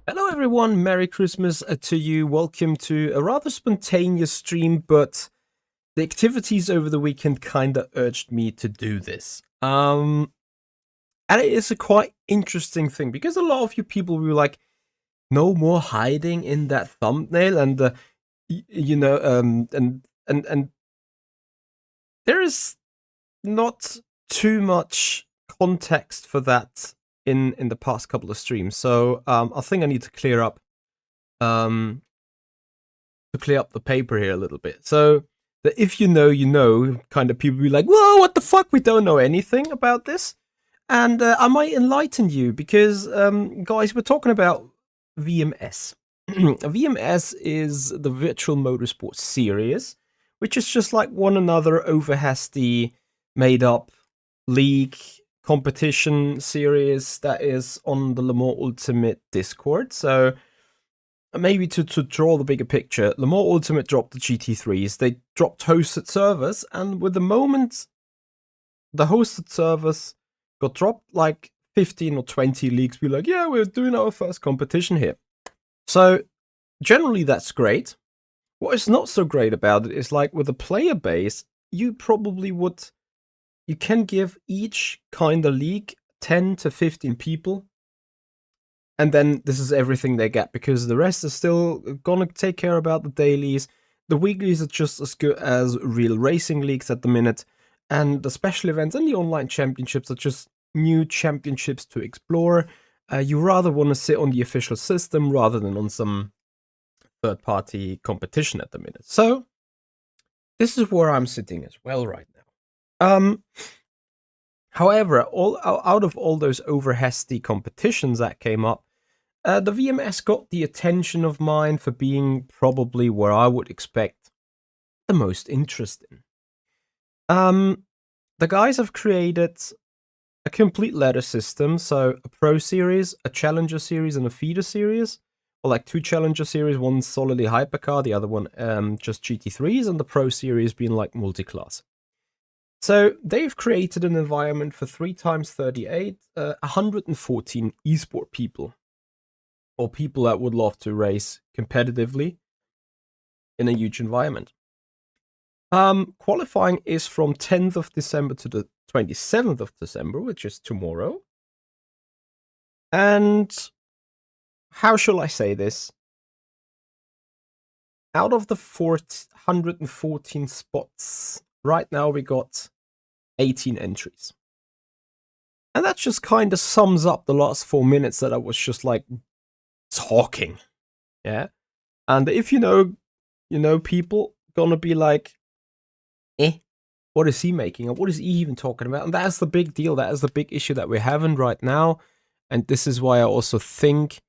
Hello, everyone. Merry Christmas to you. Welcome to a rather spontaneous stream, but the activities over the weekend kind of urged me to do this. And it is a quite interesting thing because a lot of you people were like, no more hiding in that thumbnail, and and there is not too much context for that in the past couple of streams. So I think I need to um clear up the paper here a little bit. So that if you know, you know, kind of people be like, whoa, what the fuck? We don't know anything about this. And I might enlighten you because, guys, we're talking about VMS. VMS is the Virtual Motorsport series, which is just like one another over hasty, made up league competition series that is on the Le Mans Ultimate Discord. So maybe to draw the bigger picture, Le Mans Ultimate dropped the GT3s. They dropped hosted servers, and with the moment the hosted servers got dropped, like 15 or 20 leagues be like, yeah, we're doing our first competition here. So generally that's great. What is not so great about it is, like, with a player base, you can give each kind of league 10 to 15 people, and then this is everything they get, because the rest is still gonna take care about the dailies. The weeklies are just as good as real racing leagues at the minute, and the special events and the online championships are just new championships to explore. You rather want to sit on the official system rather than on some third-party competition at the minute. So this is where I'm sitting as well right now. However, out of all those over hasty competitions that came up, the VMS got the attention of mine for being probably where I would expect the most interesting. The guys have created a complete ladder system, so a Pro Series, a Challenger Series, and a Feeder Series. Or like two Challenger Series, one solidly hypercar, the other one just GT3s, and the Pro Series being like multi-class. So they've created an environment for 3x38, 114 esport people, or people that would love to race competitively in a huge environment. Qualifying is from 10th of December to the 27th of December, which is tomorrow. And how shall I say this? Out of the 414 spots, right now we got 18 entries. And that just kind of sums up the last 4 minutes that I was just like talking. Yeah. And if you know, people gonna be like, what is he making? Or what is he even talking about? And that's the big deal. That is the big issue that we're having right now. And this is why I also think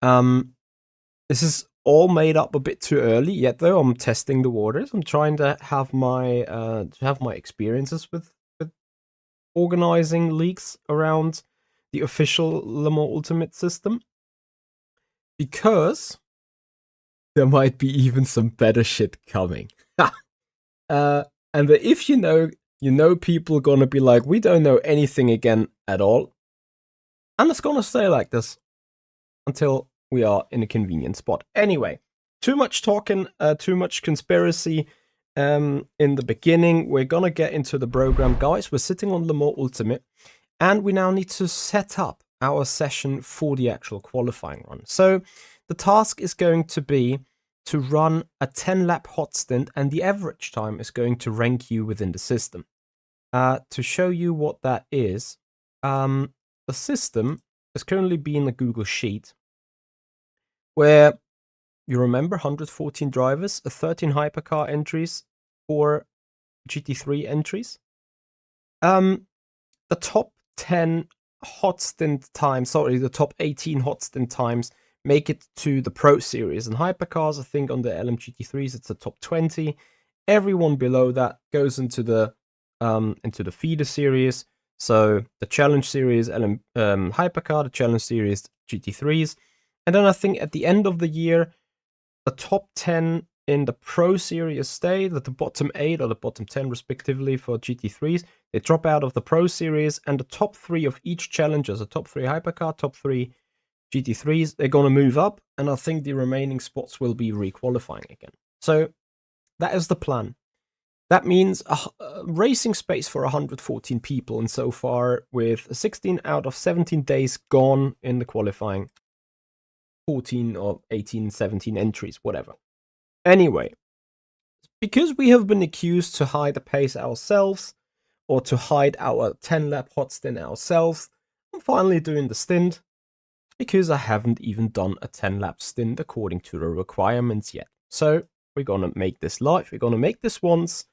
this is all made up a bit too early. Yet though, I'm testing the waters. I'm trying to have my experiences with organizing leagues around the official Le Mans Ultimate system, because there might be even some better shit coming. And if you know people are gonna be like, we don't know anything again at all, and it's gonna stay like this until we are in a convenient spot. Anyway, too much talking, too much conspiracy. In the beginning, we're gonna get into the program, guys. We're sitting on Le Mans Ultimate, and we now need to set up our session for the actual qualifying run. So the task is going to be to run a 10-lap hot stint, and the average time is going to rank you within the system. To show you what that is, the system is currently being a Google Sheet, where you remember 114 drivers, 13 hypercar entries, 4 GT3 entries. The top 10 hot stint times, the top 18 hot stint times make it to the Pro Series. And hypercars, I think on the LMGT3s, it's the top 20. Everyone below that goes into the Feeder Series. So the Challenge Series, Hypercar, the Challenge Series, GT3s. And then I think at the end of the year, the top 10 in the Pro Series stay, that the bottom 8 or the bottom 10 respectively for GT3s, they drop out of the Pro Series, and the top 3 of each challenger, so top 3 Hypercar, top 3 GT3s, they're going to move up, and I think the remaining spots will be requalifying again. So that is the plan. That means a racing space for 114 people, and so far with 16 out of 17 days gone in the qualifying, 14 or 18, 17 entries, whatever. Anyway, because we have been accused to hide the pace ourselves, or to hide our 10-lap hot stint ourselves, I'm finally doing the stint, because I haven't even done a 10-lap stint according to the requirements yet. So we're going to make this live, we're going to make this once,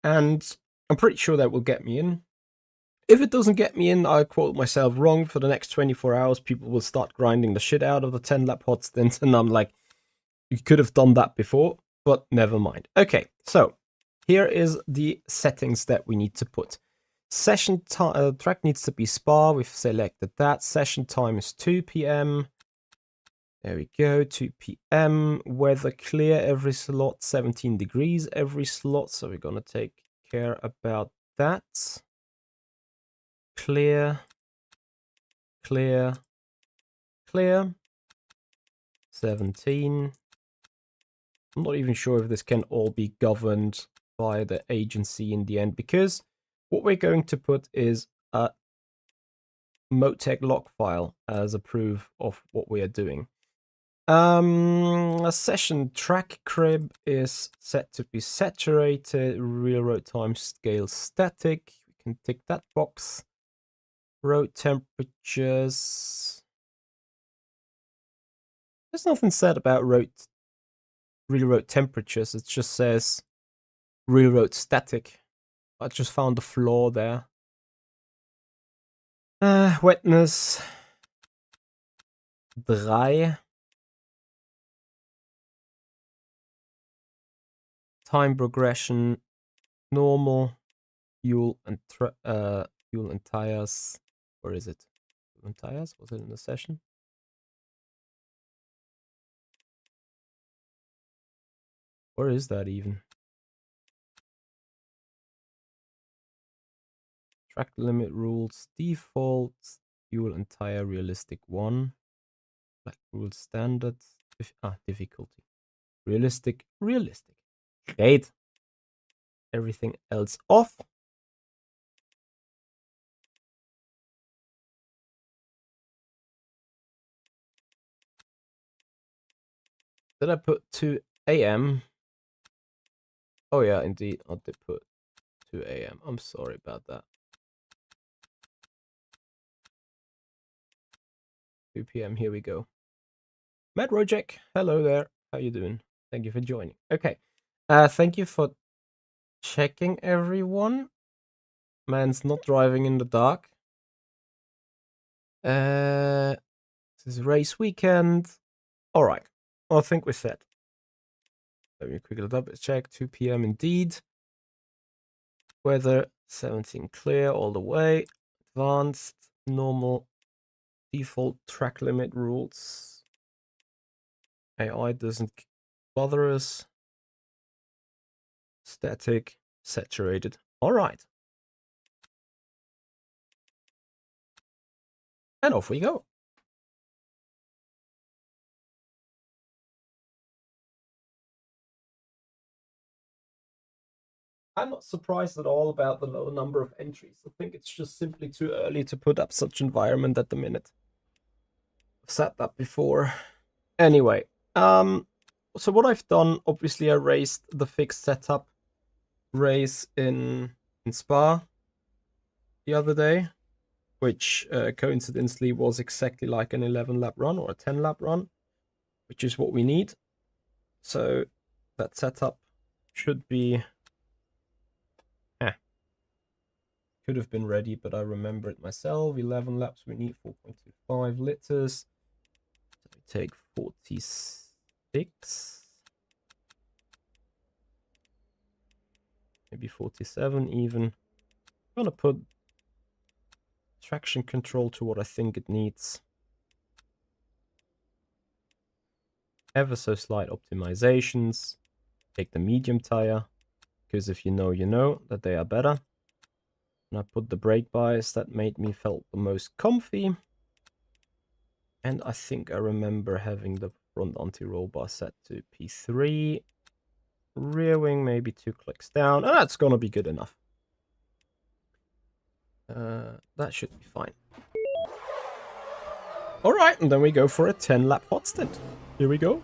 and I'm pretty sure that will get me in. If it doesn't get me in, I quote myself wrong. For the next 24 hours, people will start grinding the shit out of the 10-lap hot stint, and I'm like, you could have done that before, but never mind. Okay, so here is the settings that we need to put. Session time, track needs to be Spa, we've selected that. Session time is 2 p.m. There we go, 2 p.m. Weather clear every slot, 17 degrees every slot, so we're gonna take care about that. Clear, clear, clear. 17. I'm not even sure if this can all be governed by the agency in the end, because what we're going to put is a Motec log file as a proof of what we are doing. A session track crib is set to be saturated. Real road time scale static. We can tick that box. Road temperatures. There's nothing said about real road temperatures. It just says real road static. I just found a flaw there. Wetness. 3. Time progression, normal, fuel and tires. Where is it? Fuel and tires? Was it in the session? Where is that even? Track limit rules, default, fuel and tire realistic 1. Black rule standard, difficulty. Realistic. Great. Everything else off. Did I put 2 a.m.? Oh yeah, indeed, I did put 2 a.m. I'm sorry about that. 2 p.m. Here we go. Matt Rojek, hello there. How you doing? Thank you for joining. Okay. Thank you for checking, everyone. Man's not driving in the dark. This is race weekend. All right. I think we're set. Let me quickly double check. 2 p.m. indeed. Weather 17 clear all the way. Advanced, normal, default track limit rules. AI doesn't bother us. Static, saturated. All right. And off we go. I'm not surprised at all about the low number of entries. I think it's just simply too early to put up such environment at the minute. I've said that before. Anyway, so what I've done, obviously I raced the fixed setup race in Spa the other day, which coincidentally was exactly like an 11-lap run or a 10-lap run, which is what we need. So that setup should be... could have been ready, but I remember it myself. 11 laps, we need 4.25 liters. So we take 46. Maybe 47 even. I'm gonna put traction control to what I think it needs. Ever so slight optimizations. Take the medium tire, because if you know, you know that they are better. And I put the brake bias that made me felt the most comfy. And I think I remember having the front anti-roll bar set to P3. Rear wing maybe 2 clicks down. And that's gonna be good enough. That should be fine. Alright, and then we go for a 10-lap hot stint. Here we go.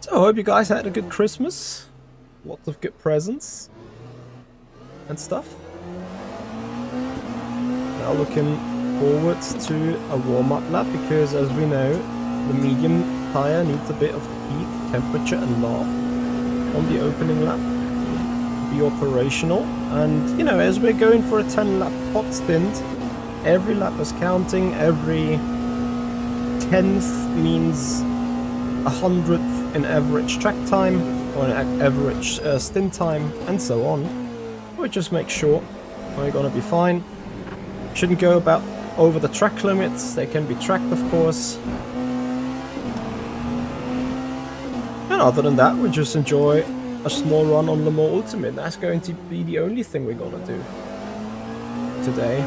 So I hope you guys had a good Christmas. Lots of good presents and stuff. Now looking forwards to a warm-up lap, because as we know, the medium tire needs a bit of heat, temperature and laugh on the opening lap to be operational. And you know, as we're going for a 10-lap hot stint, every lap is counting. Every 10th means 100th in average track time or an average stint time, and so on. We'll just make sure we're gonna be fine. Shouldn't go about over the track limits. They can be tracked, of course. And other than that, we just enjoy a small run on Le Mans Ultimate. That's going to be the only thing we're gonna do today.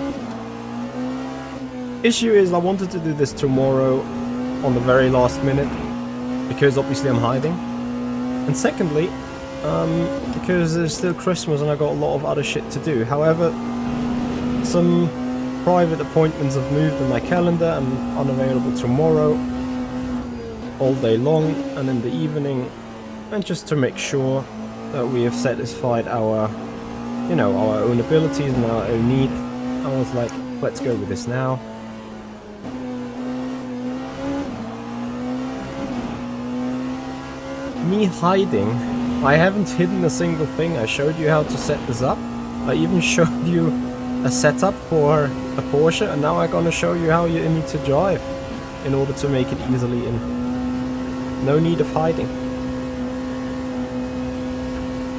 Issue is I wanted to do this tomorrow on the very last minute, because obviously I'm hiding. And secondly, because it's still Christmas and I got a lot of other shit to do. However, some private appointments have moved in my calendar. I'm unavailable tomorrow all day long and in the evening, and just to make sure that we have satisfied our, you know, our own abilities and our own need, I was like, let's go with this now. Me hiding, I haven't hidden a single thing. I showed you how to set this up. I even showed you a setup for a Porsche, and now I'm gonna show you how you need to drive in order to make it easily in. No need of hiding.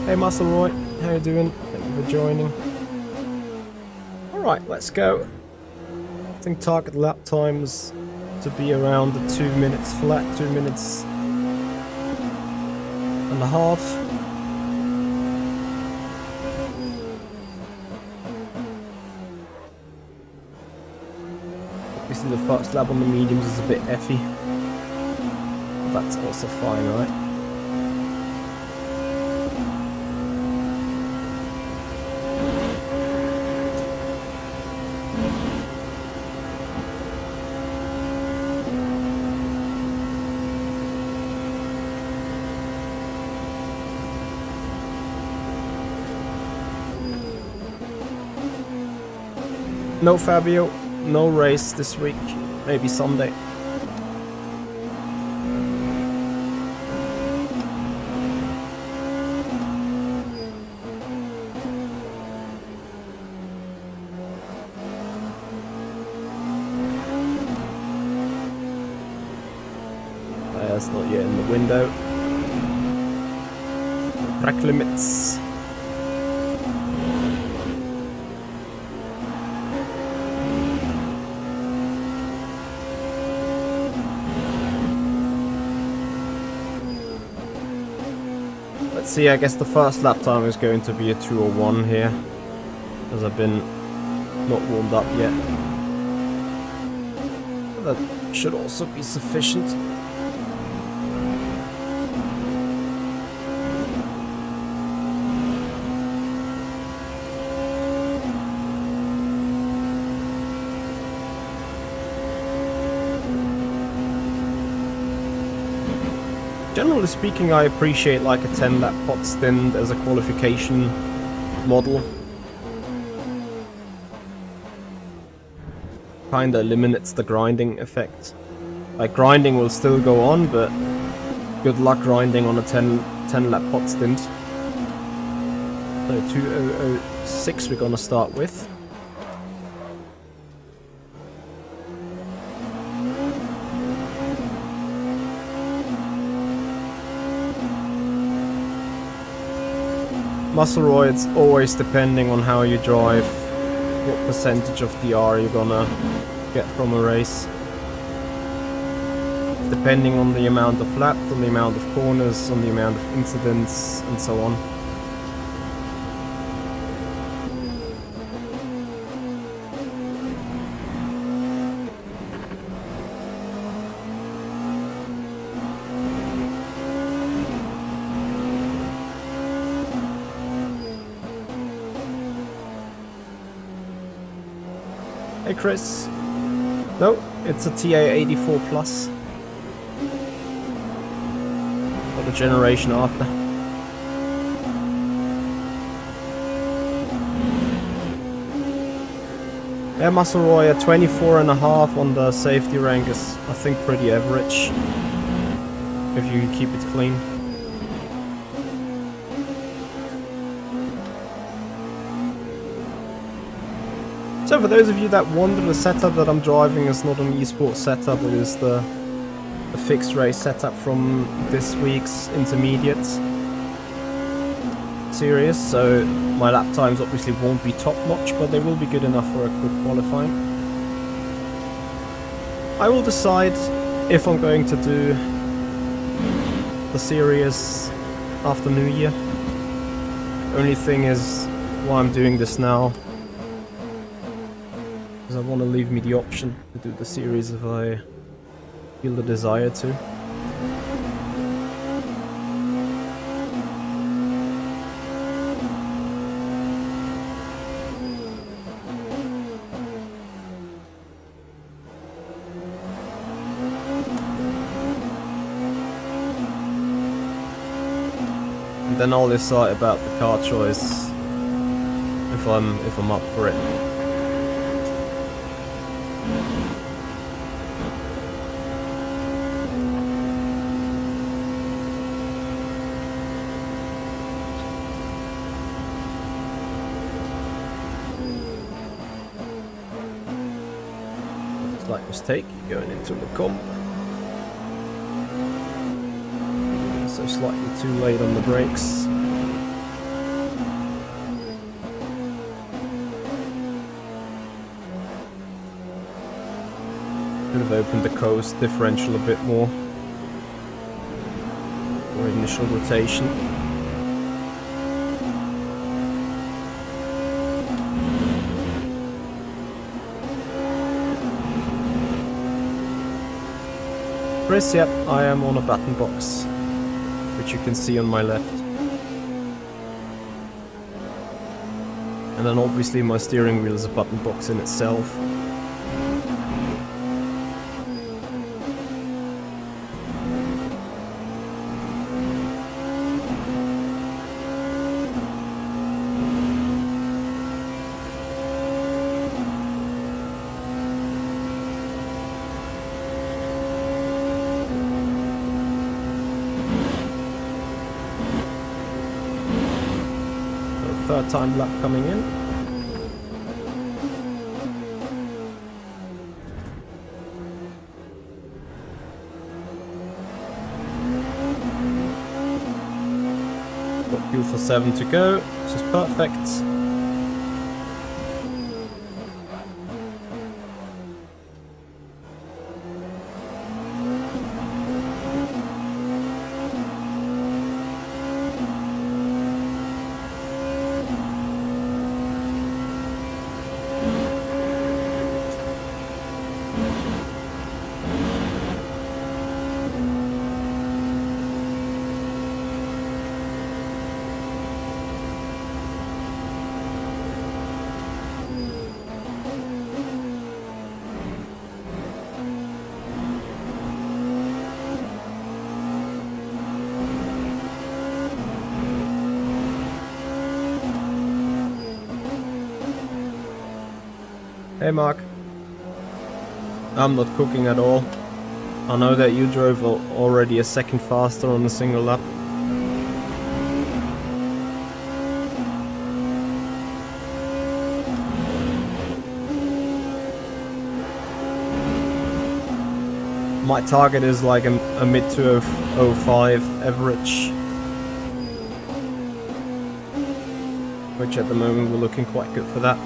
Hey Muscle how you doing? Thank you for joining. Alright, let's go. I think target lap times to be around the 2 minutes flat, 2 minutes and a half. Obviously the first lap on the mediums is a bit effy. That's also fine, right? No Fabio, no race this week, maybe Sunday. That's not yet in the window. Track limits. Let's see, I guess the first lap time is going to be a 2:01 here, as I've been not warmed up yet. But that should also be sufficient. Generally speaking, I appreciate like a 10-lap hot stint as a qualification model. Kinda eliminates the grinding effect. Like, grinding will still go on, but good luck grinding on a 10-lap hot stint. So 2006 we're gonna start with. Muscle it's always depending on how you drive, what percentage of DR you're gonna get from a race. depending on the amount of laps, on the amount of corners, on the amount of incidents, and so on. Hey Chris. No, it's a TA84 Plus. Or the generation after. Yeah, Muscle Roy, 24.5 on the safety rank is, I think, pretty average. If you keep it clean. So for those of you that wonder, the setup that I'm driving is not an esports setup, it is the fixed race setup from this week's intermediate series, so my lap times obviously won't be top notch, but they will be good enough for a quick qualifying. I will decide if I'm going to do the series after New Year. Only thing is, why I'm doing this now, I want to leave me the option to do the series if I feel the desire to. And then I'll decide about the car choice if I'm up for it. Slight mistake going into the comp. So slightly too late on the brakes. Could have opened the coast differential a bit more for initial rotation. Chris, yep, I am on a button box, which you can see on my left. And then obviously my steering wheel is a button box in itself. Third time lap coming in. Got fuel for 7 to go, which is perfect. Hey Mark. I'm not cooking at all. I know that you drove already a second faster on a single lap. My target is like a mid to 05 average, which at the moment we're looking quite good for that.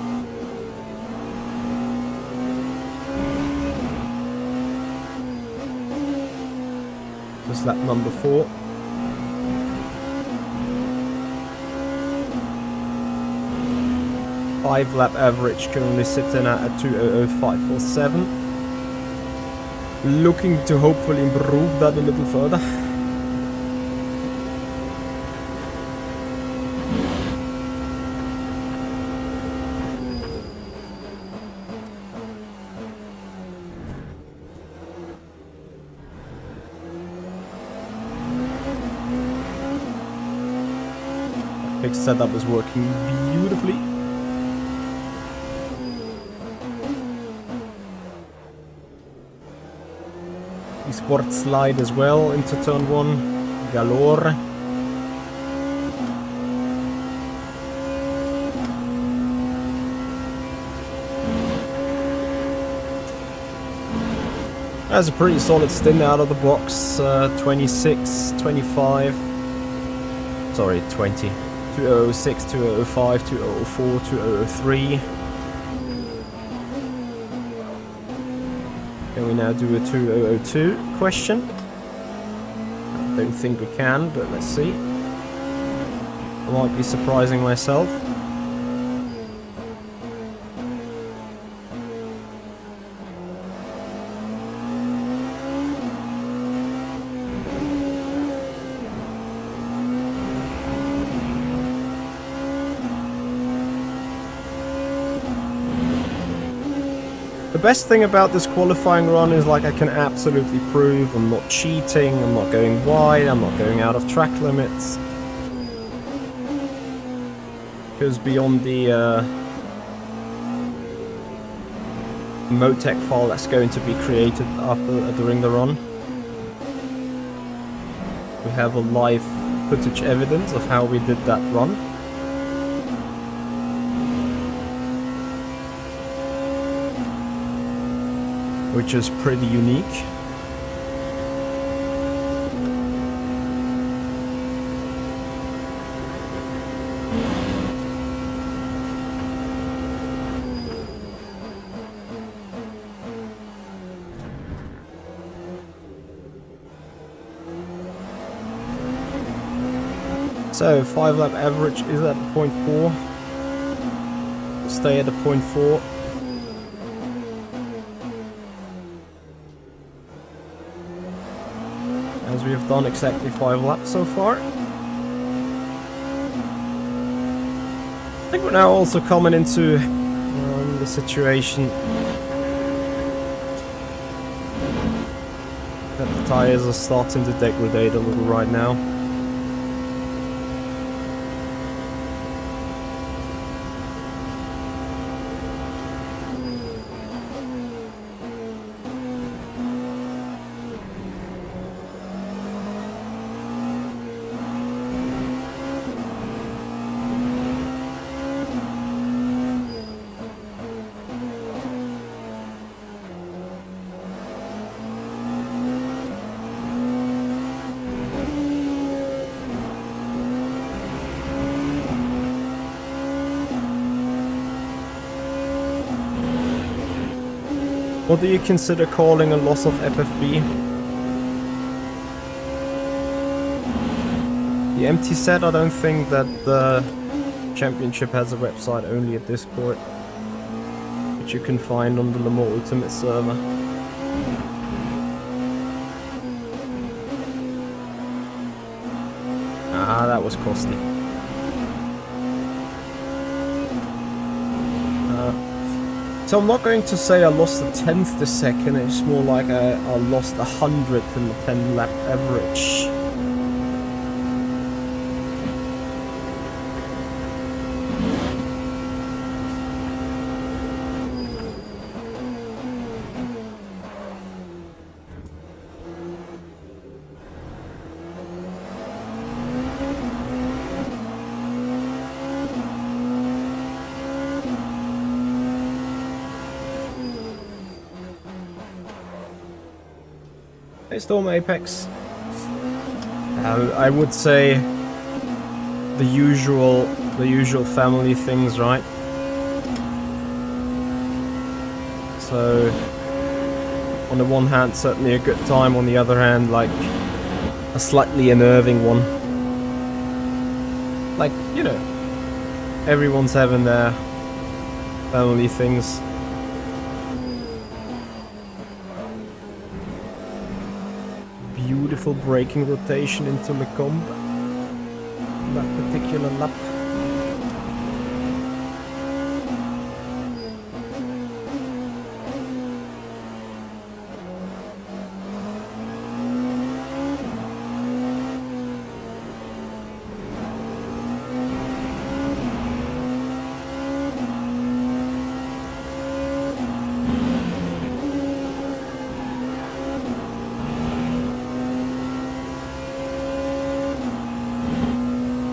was lap number 4. Five lap average currently sitting at a 2:00.547. Looking to hopefully improve that a little further. Big setup is working beautifully. Sport slide as well into turn 1, galore. That's a pretty solid stint out of the box, 26, 25, sorry 20, 2:06, 2:05, 2:04, 2:03. Can we now do a 2:02 question? I don't think we can, but let's see. I might be surprising myself. The best thing about this qualifying run is like I can absolutely prove I'm not cheating, I'm not going wide, I'm not going out of track limits. Because beyond the Motec file that's going to be created during the run, we have a live footage evidence of how we did that run. Which is pretty unique. So 5 lap average is at 0.4. Stay at a 0.4. As we have done exactly 5 laps so far. I think we're now also coming into the situation that the tires are starting to degrade a little right now. What do you consider calling a loss of FFB? The empty set, I don't think that the championship has a website, only a Discord, which you can find on the Le Mans Ultimate server. Ah, that was costly. So I'm not going to say I lost a 10th this second, it's more like I lost a 100th in the 10 lap average. Hey Storm Apex. I would say the usual family things, right? So on the one hand certainly a good time, on the other hand like a slightly unnerving one. Like, you know, everyone's having their family things. Beautiful braking rotation into Lecombe. That particular lap.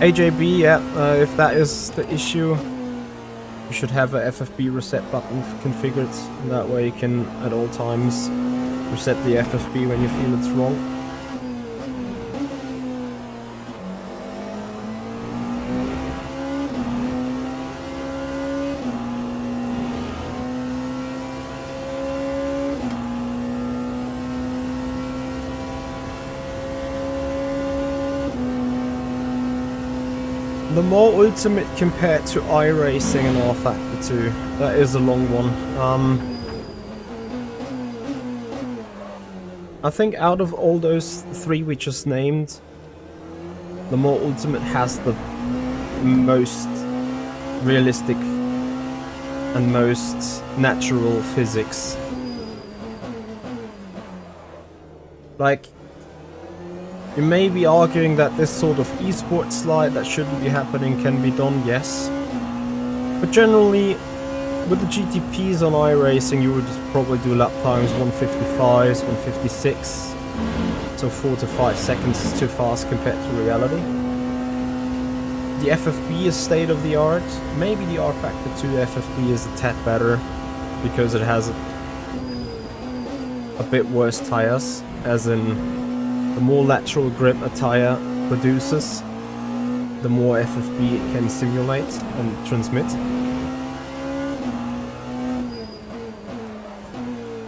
AJB, yeah, if that is the issue, you should have a FFB reset button configured. That way you can, at all times, reset the FFB when you feel it's wrong. The more ultimate compared to iRacing and R Factor 2. That is a long one. I think out of all those three we just named, the more ultimate has the most realistic and most natural physics. Like, you may be arguing that this sort of esports slide that shouldn't be happening can be done, yes. But generally, with the GTPs on iRacing, you would probably do lap times 155s, 156. So 4 to 5 seconds is too fast compared to reality. The FFB is state of the art. Maybe the R Factor 2 FFB is a tad better because it has a bit worse tires, as in the more lateral grip a tire produces, the more FFB it can simulate and transmit.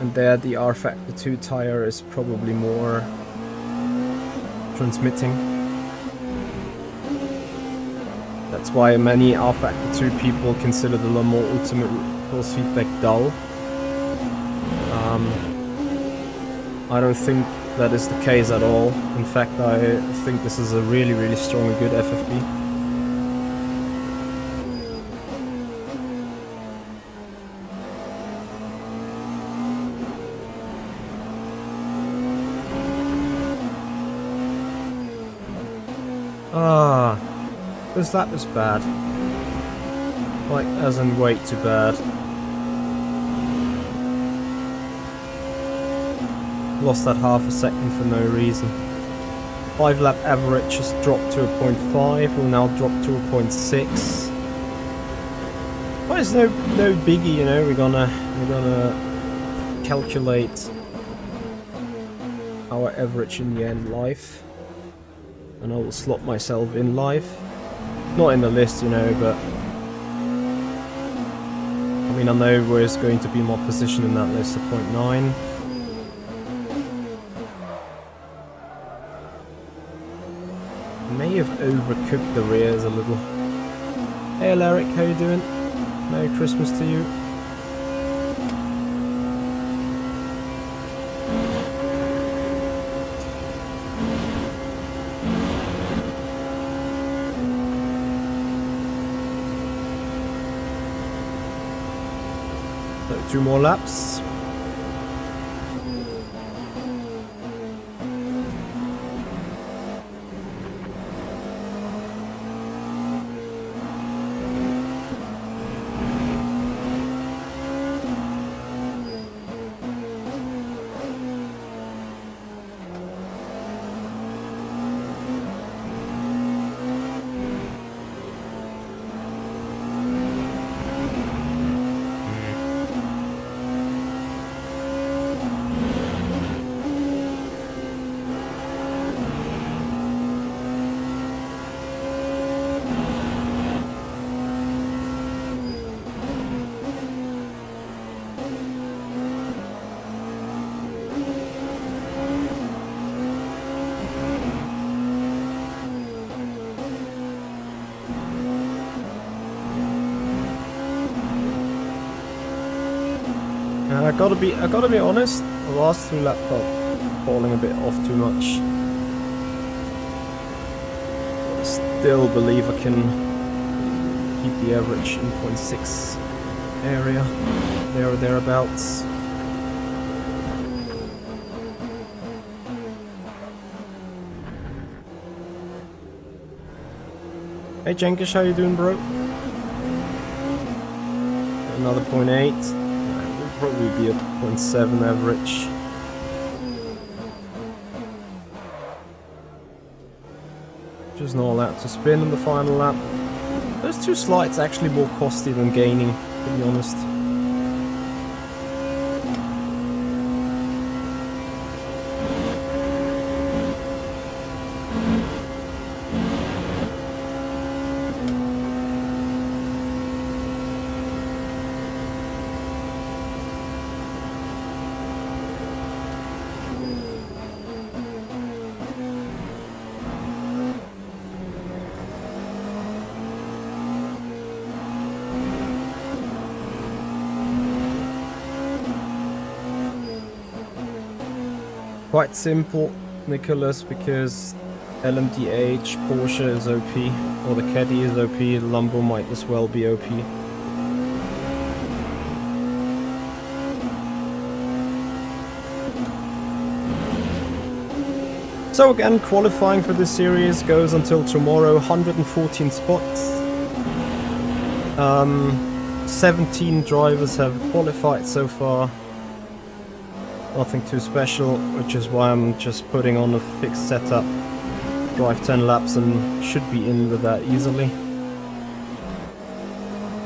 And there the R Factor 2 tire is probably more transmitting. That's why many R Factor 2 people consider the Le Mans Ultimate force feedback dull. I don't think that is the case at all. In fact, I think this is a really, really strong and good FFB. This lap is bad. Like, as in way too bad. Lost that half a second for no reason. 5 lap average has dropped to a 0.5, will now drop to a 0.6. But it's no biggie, you know. We're gonna calculate our average in the end live, and I will slot myself in live, not in the list, you know, but I mean, I know where's going to be my position in that list, a 0.9. May have overcooked the rears a little. Hey Alaric, how you doing? Merry Christmas to you. So 2 more laps. I gotta be honest, the last 2 laps got falling a bit off too much. I still believe I can keep the average in 0.6 area, there or thereabouts. Hey Jenkish, how you doing, bro? Another 0.8. We'll probably be at 0.7 average. Just not allowed to spin in the final lap. Those 2 slides actually more costly than gaining, to be honest. Quite simple, Nicholas, because LMDH, Porsche is OP, or the Caddy is OP, the Lambo might as well be OP. So again, qualifying for this series goes until tomorrow, 114 spots. 17 drivers have qualified so far. Nothing too special, which is why I'm just putting on a fixed setup. Drive 10 laps and should be in with that easily.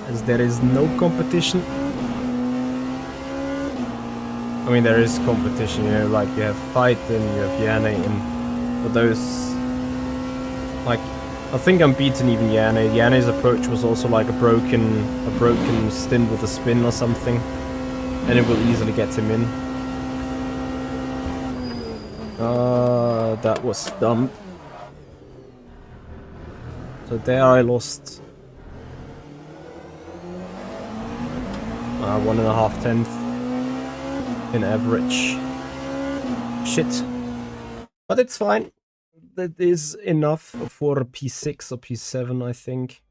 As there is no competition. I mean, there is competition, you know, like you have Fight and you have Yane, and for those, like, I think I'm beating even Yane. Yane's approach was also like a broken stint with a spin or something, and it will easily get him in. That was dumb. So there I lost 1.5 tenths in average. Shit. But it's fine. That is enough for P6 or P7, I think.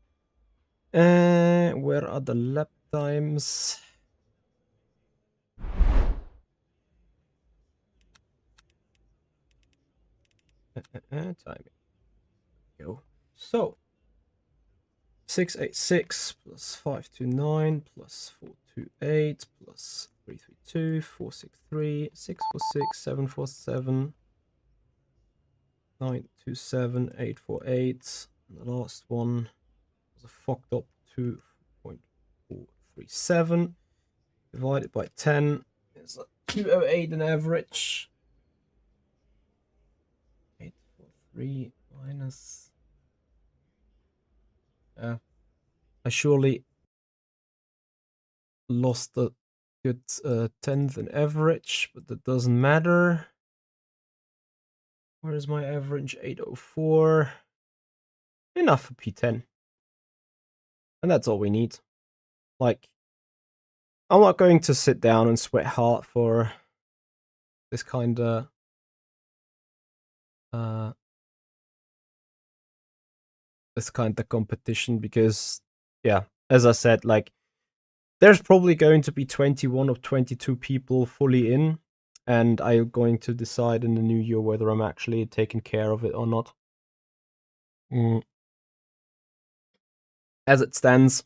Where are the lap times? Timing. Go. So 686 plus 529 plus 428 plus 332 463 646 747 927 848. And the last one was a fucked up 2.437 divided by 10 is 208 an average. 843 minus. I surely lost a good tenth in average, but that doesn't matter. Where is my average? 804. Enough for P10. And that's all we need. Like, I'm not going to sit down and sweat hard for this kind of competition, because yeah, as I said, like, there's probably going to be 21 or 22 people fully in, and I'm going to decide in the new year whether I'm actually taking care of it or not. As it stands,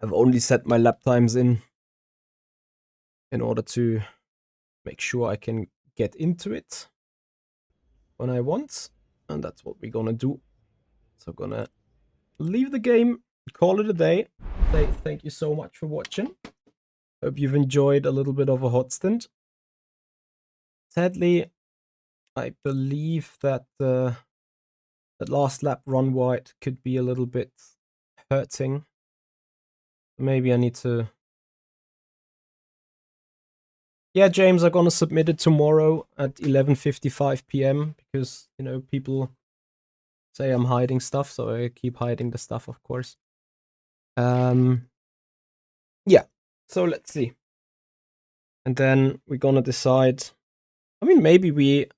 I've only set my lap times in order to make sure I can get into it when I want, and that's what we're gonna do. So I'm gonna leave the game, call it a day, say thank you so much for watching. Hope you've enjoyed a little bit of a hot stint. Sadly, I believe that that last lap run wide could be a little bit hurting. Maybe I need to... Yeah, James, I'm gonna submit it tomorrow at 11:55 p.m. because, you know, people say I'm hiding stuff, so I keep hiding the stuff, of course. Yeah, so let's see. And then we're gonna decide. I mean, maybe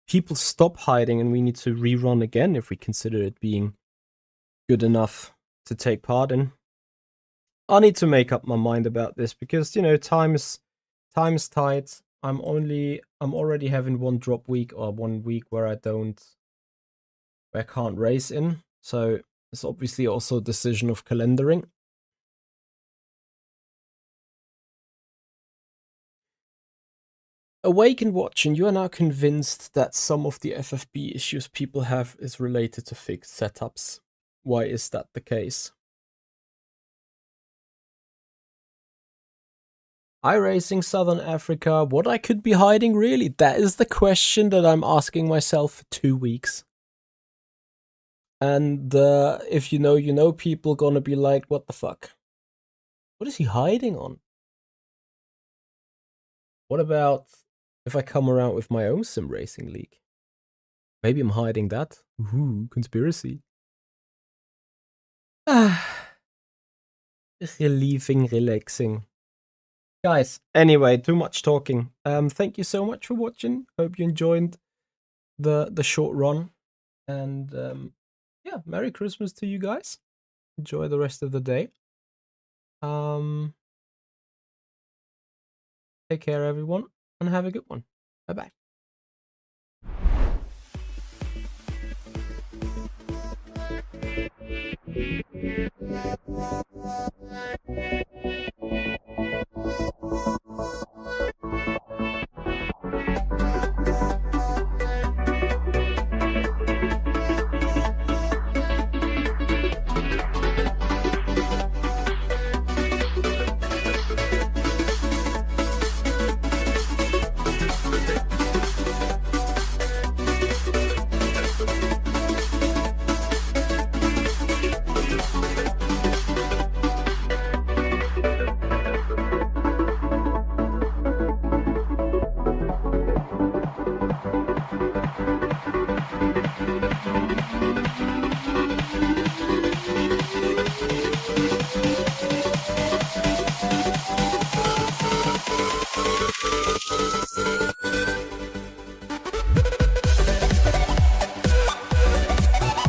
people stop hiding and we need to rerun again if we consider it being good enough to take part in. I need to make up my mind about this because, you know, time's tight. I'm already having one drop week or 1 week where I can't race in. So it's obviously also a decision of calendaring. Awake and watching, you are now convinced that some of the FFB issues people have is related to fixed setups. Why is that the case? iRacing Southern Africa, what I could be hiding really? That is the question that I'm asking myself for 2 weeks. And if you know, people gonna be like, what the fuck? What is he hiding on? What about if I come around with my own sim racing league? Maybe I'm hiding that. Ooh, conspiracy. Just relieving, relaxing. Guys, anyway, too much talking. Thank you so much for watching. Hope you enjoyed the short run. And yeah, Merry Christmas to you guys. Enjoy the rest of the day. Take care, everyone, and have a good one. Bye-bye.